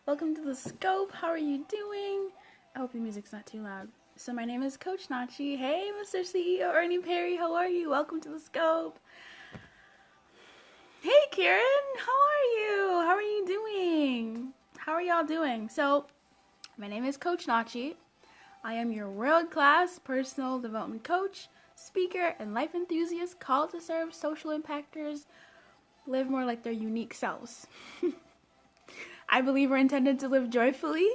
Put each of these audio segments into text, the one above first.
Welcome to the Scope. How are you doing? I hope the music's not too loud. So my name is Coach Nachi. Hey, Mr. CEO Ernie Perry, how are you? Welcome to the Scope. Hey, Karen, how are you? How are you doing? How are y'all doing? So, my name is Coach Nachi. I am your world-class personal development coach, speaker, and life enthusiast called to serve social impactors live more like their unique selves. I believe we're intended to live joyfully,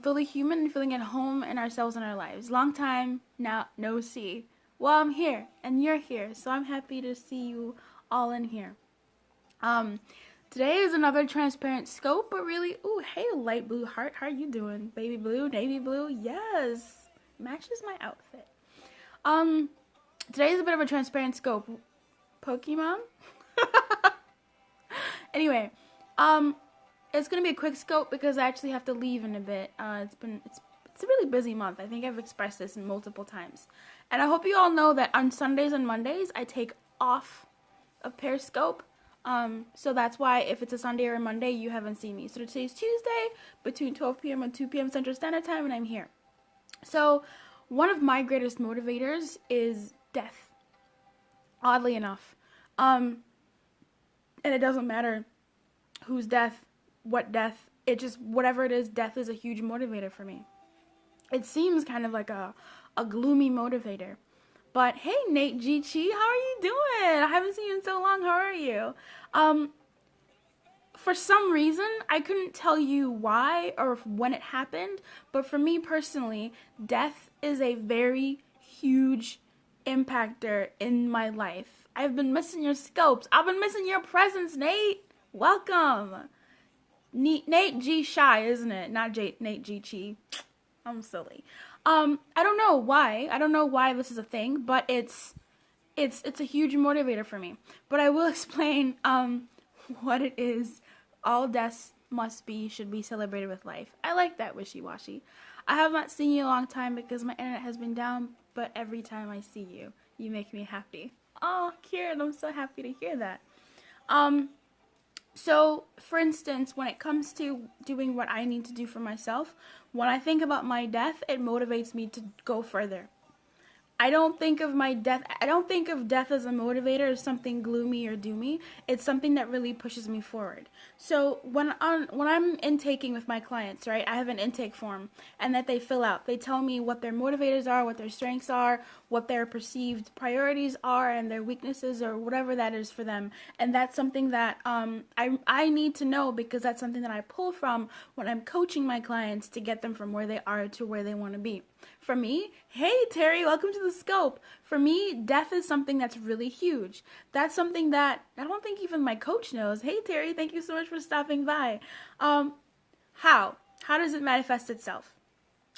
fully human, and feeling at home in ourselves and our lives. Long time now, no see. Well, I'm here, and you're here, so I'm happy to see you all in here. Today is another transparent scope, but really, ooh, hey, light blue heart, how are you doing? Baby blue, navy blue, yes, matches my outfit. Today is a bit of a transparent scope. Pokemon? Anyway, it's gonna be a quick scope because I actually have to leave in a bit. It's a really busy month. I think I've expressed this multiple times, and I hope you all know that on Sundays and Mondays I take off of Periscope. So that's why if it's a Sunday or a Monday, you haven't seen me. So today's Tuesday between 12 p.m. and 2 p.m. Central Standard Time, and I'm here. So one of my greatest motivators is death. Oddly enough, and it doesn't matter whose death, what death, it just, whatever it is, death is a huge motivator for me. It seems kind of like a gloomy motivator. But hey, Nate G. Chi, how are you doing? I haven't seen you in so long. How are you? For some reason, I couldn't tell you why or when it happened, but for me personally, death is a very huge impactor in my life. I've been missing your scopes. I've been missing your presence, Nate. Welcome. Nate G. Shy, isn't it? Not Nate G. Chi. I'm silly. I don't know why. I don't know why this is a thing, but it's a huge motivator for me. But I will explain what it is. All deaths should be celebrated with life. I like that wishy-washy. I have not seen you in a long time because my internet has been down, but every time I see you, you make me happy. Oh, Kieran, I'm so happy to hear that. So, for instance, when it comes to doing what I need to do for myself, when I think about my death, it motivates me to go further. I don't think of death as a motivator, as something gloomy or doomy. It's something that really pushes me forward. So when I'm intaking with my clients, right, I have an intake form and that they fill out. They tell me what their motivators are, what their strengths are, what their perceived priorities are, and their weaknesses or whatever that is for them. And that's something that I need to know because that's something that I pull from when I'm coaching my clients to get them from where they are to where they want to be. For me, hey Terry, welcome to the Scope. For me, death is something that's really huge. That's something that I don't think even my coach knows. Hey Terry, thank you so much for stopping by. How does it manifest itself?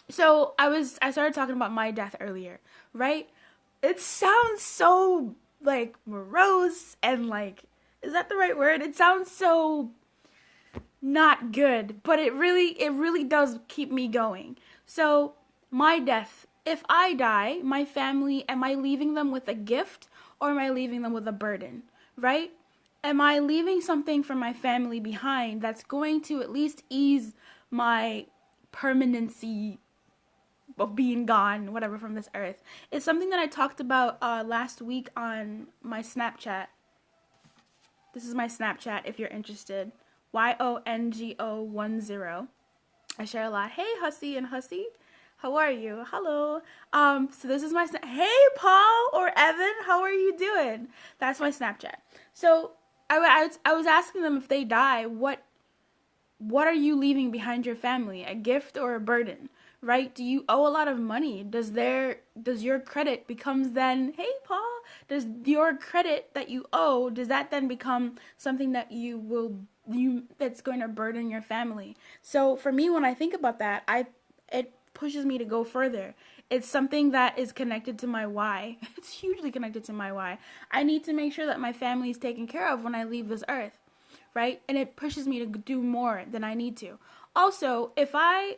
So I started talking about my death earlier, right? It sounds so like morose and like, is that the right word? It sounds so not good, but it really does keep me going. So my death, if I die, my family, am I leaving them with a gift or am I leaving them with a burden, right? Am I leaving something for my family behind that's going to at least ease my permanency of being gone, whatever, from this earth? It's something that I talked about last week on my Snapchat. This is my Snapchat if you're interested. YONGO10. I share a lot. Hey, Hussy and Hussy. How are you? Hello. So this is my hey Paul or Evan, how are you doing? That's my Snapchat. So I was asking them if they die, what are you leaving behind your family? A gift or a burden? Right? Do you owe a lot of money? Does your credit becomes then, hey Paul, does your credit that you owe, does that then become something that that's going to burden your family? So for me, when I think about that, it pushes me to go further. It's something that is connected to my why. It's hugely connected to my why. I need to make sure that my family is taken care of when I leave this earth, right? And it pushes me to do more than I need to. Also, if they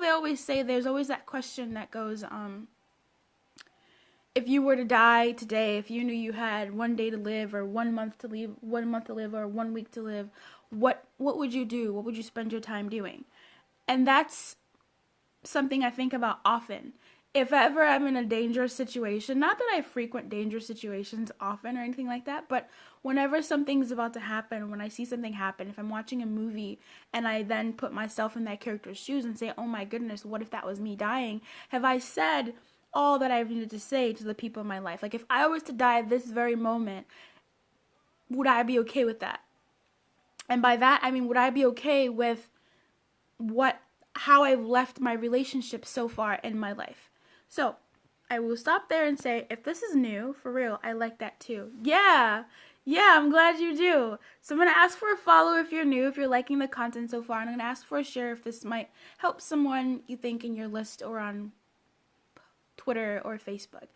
always say, there's always that question that goes, if you were to die today, if you knew you had 1 day to live, or 1 month to live, 1 month to live, or 1 week to live, what would you do? What would you spend your time doing? And that's something I think about often. If ever I'm in a dangerous situation, not that I frequent dangerous situations often or anything like that, but whenever something's about to happen, when I see something happen, if I'm watching a movie and I then put myself in that character's shoes and say, oh my goodness, what if that was me dying? Have I said all that I've needed to say to the people in my life? Like, if I was to die at this very moment, would I be okay with that? And by that, I mean, would I be okay with how I've left my relationship so far in my life? So, I will stop there and say, if this is new, for real, I like that too. Yeah, I'm glad you do. So I'm going to ask for a follow if you're new, if you're liking the content so far. And I'm going to ask for a share if this might help someone you think in your list or on Twitter or Facebook.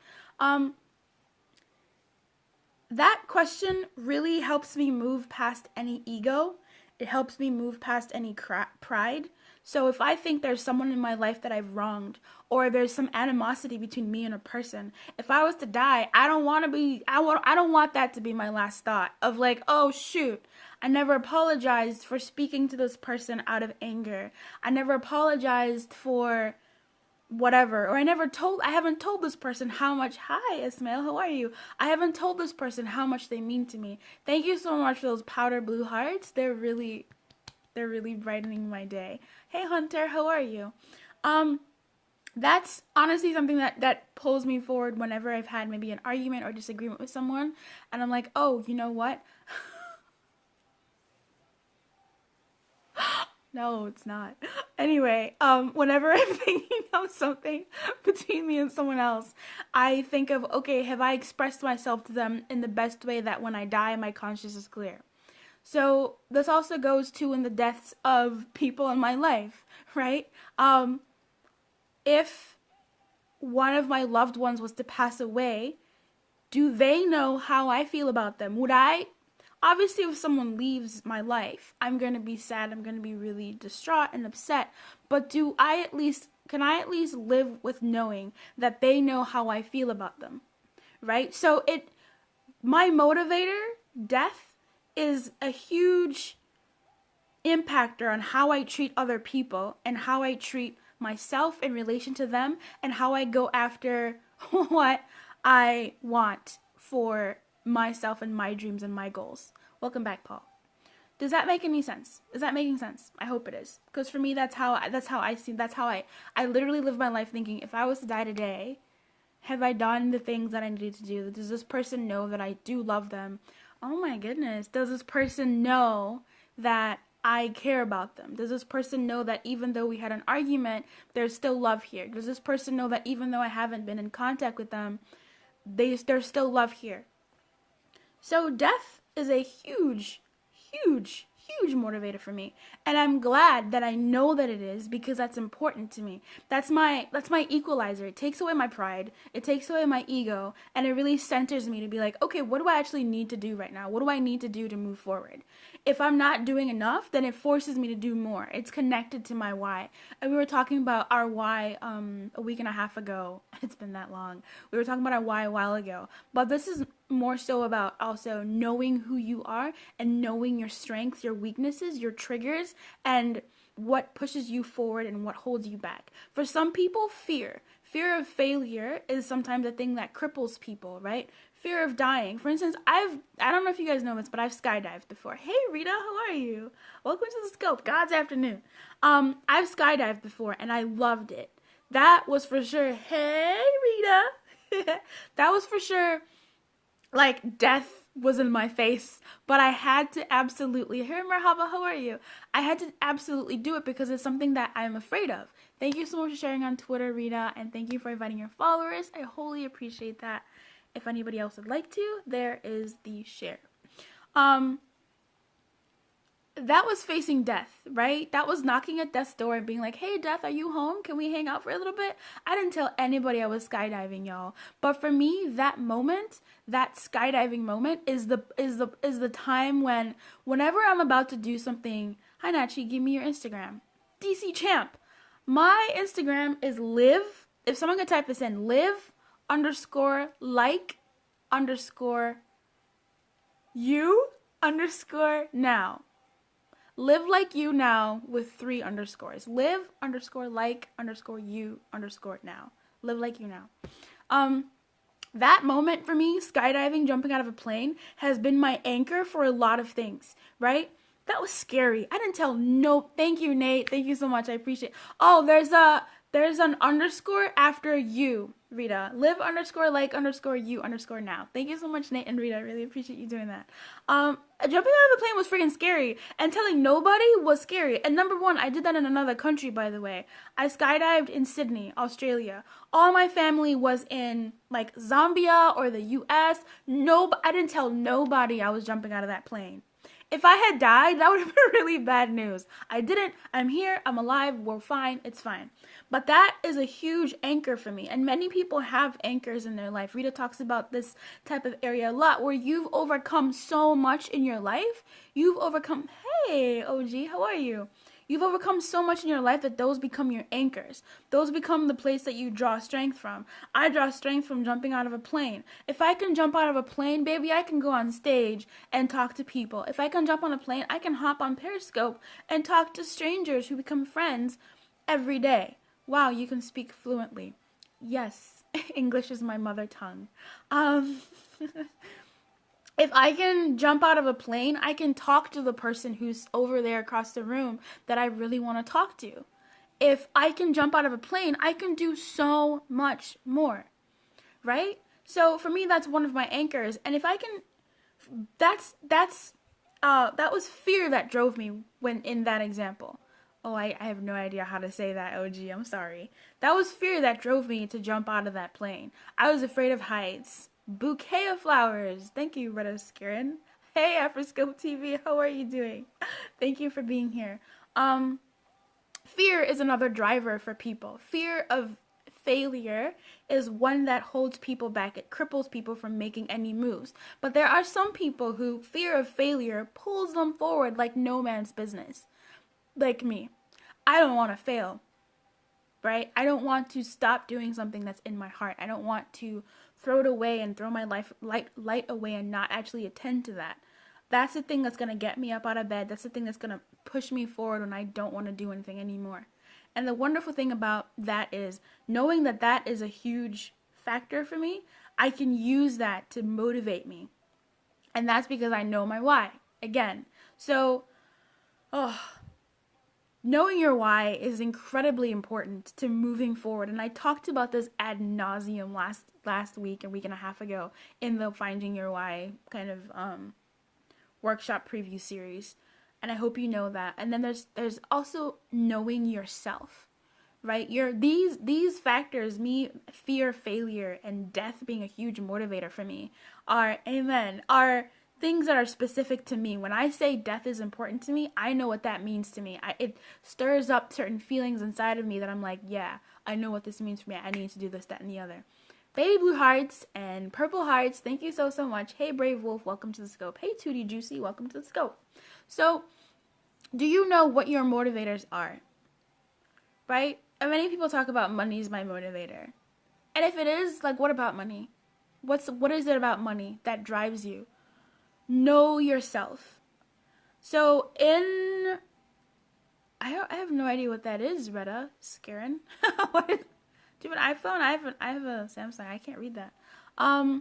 That question really helps me move past any ego. It helps me move past any pride. So if I think there's someone in my life that I've wronged, or there's some animosity between me and a person, if I was to die, I don't want that to be my last thought of like, oh shoot, I never apologized for speaking to this person out of anger. I never apologized for whatever, or I haven't told this person how much, hi Ismail, how are you? I haven't told this person how much they mean to me. Thank you so much for those powder blue hearts. They're really brightening my day. Hey Hunter, how are you? That's honestly something that pulls me forward whenever I've had maybe an argument or disagreement with someone, and I'm like, oh, you know what? No, it's not. Anyway, whenever I'm thinking of something between me and someone else, I think of, okay, have I expressed myself to them in the best way that when I die, my conscience is clear? So this also goes to in the deaths of people in my life, right? If one of my loved ones was to pass away, do they know how I feel about them? Obviously, if someone leaves my life, I'm going to be sad, I'm going to be really distraught and upset, but can I at least live with knowing that they know how I feel about them, right? So my motivator, death, is a huge impactor on how I treat other people and how I treat myself in relation to them and how I go after what I want for myself and my dreams and my goals. Welcome back, Paul. Does that make any sense? Is that making sense? I hope it is. Because for me, that's how I literally live my life thinking, if I was to die today, have I done the things that I needed to do? Does this person know that I do love them? Oh my goodness. Does this person know that I care about them? Does this person know that even though we had an argument, there's still love here? Does this person know that even though I haven't been in contact with them, there's still love here? So death is a huge motivator for me, and I'm glad that I know that it is, because that's important to me. That's my equalizer. It takes away my pride, it takes away my ego, and it really centers me to be like, okay, what do I actually need to do right now? What do I need to do to move forward? If I'm not doing enough, then it forces me to do more. It's connected to my why. And we were talking about our why a week and a half ago. It's been that long. We were talking about our why a while ago. But this is more so about also knowing who you are and knowing your strengths, your weaknesses, your triggers, and what pushes you forward and what holds you back. For some people, fear of failure is sometimes a thing that cripples people, right? Fear of dying. For instance, I don't know if you guys know this, but I've skydived before. Hey Rita, how are you? Welcome to the Scope. God's afternoon. I've skydived before and I loved it. That was for sure. Hey Rita. That was for sure. Like, death was in my face, but I had to absolutely, hey Merhaba, how are you? I had to absolutely do it because it's something that I'm afraid of. Thank you so much for sharing on Twitter, Rita, and thank you for inviting your followers. I wholly appreciate that. If anybody else would like to, there is the share. That was facing death, right? That was knocking at death's door and being like, hey, Death, are you home? Can we hang out for a little bit? I didn't tell anybody I was skydiving, y'all. But for me, that moment, that skydiving moment is the time whenever I'm about to do something. Hi, Nachi, give me your Instagram. DC Champ. My Instagram is live. If someone could type this in, live underscore like underscore you underscore now. Live like you now with 3 underscores. Live underscore like underscore you underscore now. Live like you now. That moment for me, skydiving, jumping out of a plane, has been my anchor for a lot of things, right? That was scary. I didn't tell no. Thank you, Nate. Thank you so much. I appreciate it. Oh, there's an underscore after you, Rita. Live underscore like underscore you underscore now. Thank you so much, Nate and Rita. I really appreciate you doing that. Jumping out of the plane was freaking scary, and telling nobody was scary. And number one, I did that in another country, by the way. I skydived in Sydney, Australia. All my family was in like Zambia or the US. No, I didn't tell nobody I was jumping out of that plane. If I had died, that would have been really bad news. I didn't. I'm here. I'm alive. We're fine. It's fine. But that is a huge anchor for me. And many people have anchors in their life. Rita talks about this type of area a lot, where you've overcome so much in your life. You've overcome, hey, OG, how are you? You've overcome so much in your life that those become your anchors. Those become the place that you draw strength from. I draw strength from jumping out of a plane. If I can jump out of a plane, baby, I can go on stage and talk to people. If I can jump on a plane, I can hop on Periscope and talk to strangers who become friends every day. Wow, you can speak fluently. Yes, English is my mother tongue. If I can jump out of a plane, I can talk to the person who's over there across the room that I really want to talk to. If I can jump out of a plane, I can do so much more, right? So for me, that's one of my anchors. And if I can, that was fear that drove me when in that example. Oh, I have no idea how to say that, OG. I'm sorry. That was fear that drove me to jump out of that plane. I was afraid of heights. Bouquet of flowers. Thank you, Retta Skirin. Hey, Periscope TV. How are you doing? Thank you for being here. Fear is another driver for people. Fear of failure is one that holds people back. It cripples people from making any moves. But there are some people who fear of failure pulls them forward like no man's business. Like me. I don't want to fail, right? I don't want to stop doing something that's in my heart. I don't want to throw it away and throw my light away and not actually attend to that. That's the thing that's going to get me up out of bed. That's the thing that's going to push me forward when I don't want to do anything anymore. And the wonderful thing about that is knowing that that is a huge factor for me, I can use that to motivate me. And that's because I know my why. Again. So, knowing your why is incredibly important to moving forward. And I talked about this ad nauseum last week, a week and a half ago, in the Finding Your Why kind of workshop preview series. And I hope you know that. And then there's also knowing yourself, right? These factors, me, fear, failure, and death being a huge motivator for me, are things that are specific to me. When I say death is important to me, I know what that means to me. It stirs up certain feelings inside of me that I'm like, yeah, I know what this means for me. I need to do this, that, and the other. Baby blue hearts and purple hearts, thank you so much. Hey, Brave Wolf, welcome to the scope. Hey, Tootie Juicy, welcome to the scope. So, do you know what your motivators are? Right? And many people talk about money is my motivator. And if it is, like, what about money? What is it about money that drives you? Know yourself. So I have no idea what that is, Retta Skirin. Do you have an iPhone? I have a Samsung. I can't read that. Yeah,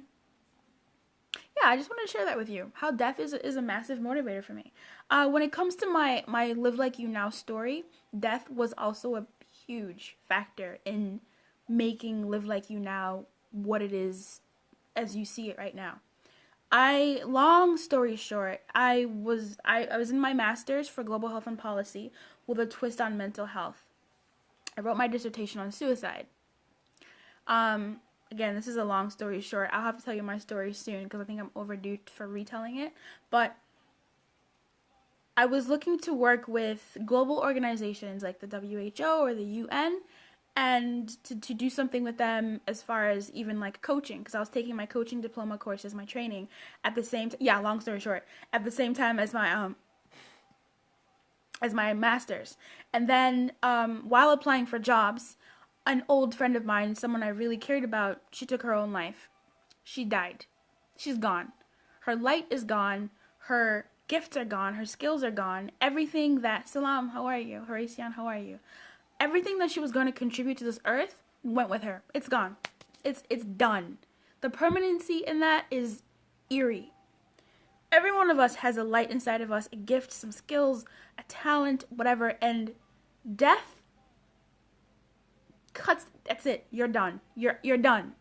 I just wanted to share that with you. How death is a massive motivator for me. When it comes to my Live Like You Now story, death was also a huge factor in making Live Like You Now what it is as you see it right now. Long story short, I was in my master's for global health and policy with a twist on mental health. I wrote my dissertation on suicide. Again, this is a long story short. I'll have to tell you my story soon because I think I'm overdue for retelling it. But I was looking to work with global organizations like the WHO or the UN and to do something with them as far as even like coaching, because I was taking my coaching diploma course as my training at the same long story short, at the same time as my master's. And then while applying for jobs, an old friend of mine, someone I really cared about, she took her own life. She died. She's gone. Her light is gone. Her gifts are gone. Her skills are gone. Everything that, Salam, how are you? Horatio, how are you? Everything that she was going to contribute to this earth went with her. It's gone. It's done. The permanency in that is eerie. Every one of us has a light inside of us, a gift, some skills, a talent, whatever, and death cuts, that's it. You're done. You're done.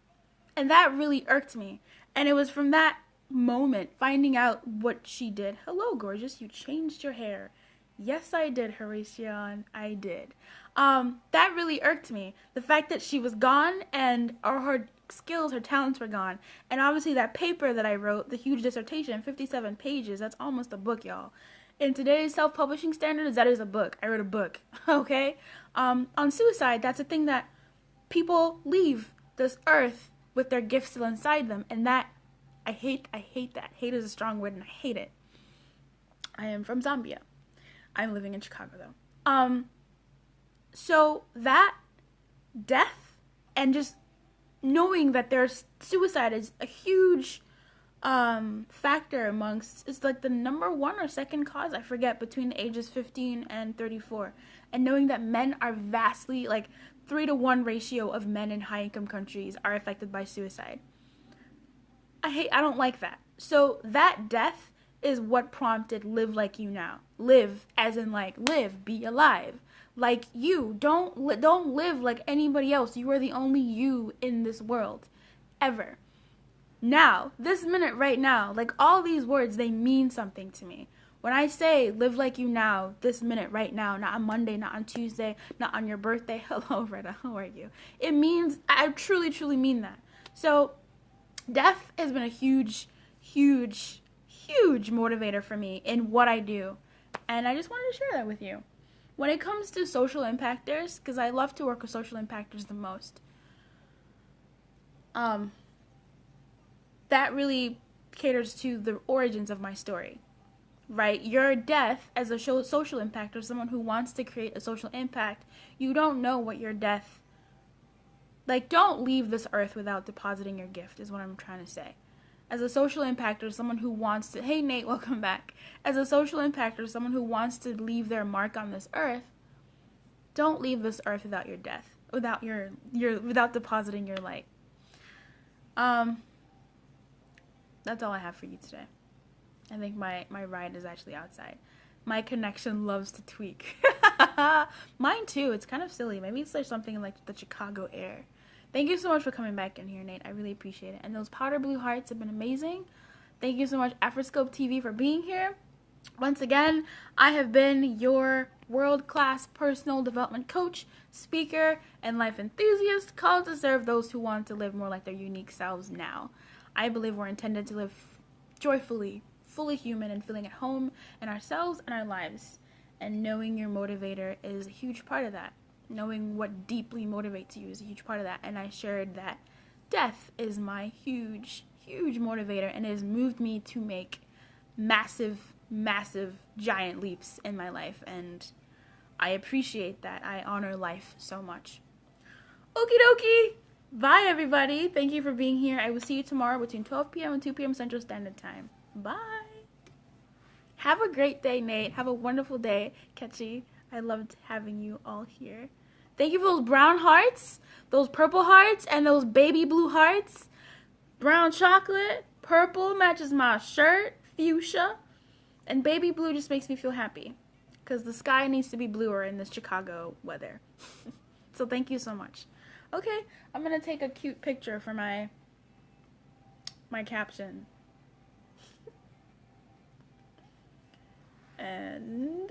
And that really irked me. And it was from that moment, finding out what she did. Hello, gorgeous. You changed your hair. Yes, I did, Horatio. I did. That really irked me. The fact that she was gone and her skills, her talents were gone. And obviously that paper that I wrote, the huge dissertation, 57 pages, that's almost a book, y'all. In today's self-publishing standards, that is a book. I wrote a book, okay? On suicide, that's a thing that people leave this earth with their gifts still inside them. And that, I hate that. Hate is a strong word, and I hate it. I am from Zambia. I'm living in Chicago, though. So that death and just knowing that there's suicide is a huge factor amongst, it's like the number one or second cause, I forget, between the ages 15 and 34. And knowing that men are vastly, like 3-to-1 ratio of men in high income countries are affected by suicide. I don't like that. So that death is what prompted Live Like You Now. Live as in like live, be alive. Like you, don't live like anybody else. You are the only you in this world, ever. Now, this minute right now, like all these words, they mean something to me. When I say live like you now, this minute right now, not on Monday, not on Tuesday, not on your birthday. Hello, Retta, how are you? It means, I truly, truly mean that. So, death has been a huge, huge, huge motivator for me in what I do. And I just wanted to share that with you. When it comes to social impactors, because I love to work with social impactors the most, that really caters to the origins of my story, right? Your death as a social impactor, someone who wants to create a social impact, you don't know what your death, like, don't leave this earth without depositing your gift, is what I'm trying to say. As a social impactor, someone who wants to, hey Nate, welcome back. As a social impactor, someone who wants to leave their mark on this earth, don't leave this earth without your death, without without depositing your light. That's all I have for you today. I think my ride is actually outside. My connection loves to tweak. Mine too. It's kind of silly. Maybe it's like something like the Chicago air. Thank you so much for coming back in here, Nate. I really appreciate it. And those powder blue hearts have been amazing. Thank you so much, Periscope TV, for being here. Once again, I have been your world-class personal development coach, speaker, and life enthusiast, called to serve those who want to live more like their unique selves now. I believe we're intended to live joyfully, fully human, and feeling at home in ourselves and our lives. And knowing your motivator is a huge part of that. Knowing what deeply motivates you is a huge part of that. And I shared that death is my huge, huge motivator, and it has moved me to make massive, massive, giant leaps in my life. And I appreciate that. I honor life so much. Okie dokie. Bye, everybody. Thank you for being here. I will see you tomorrow between 12 p.m. and 2 p.m. Central Standard Time. Bye. Have a great day, Nate. Have a wonderful day, Ketchy. I loved having you all here. Thank you for those brown hearts, those purple hearts, and those baby blue hearts. Brown chocolate, purple matches my shirt, fuchsia, and baby blue just makes me feel happy because the sky needs to be bluer in this Chicago weather. So thank you so much. Okay, I'm going to take a cute picture for my caption. And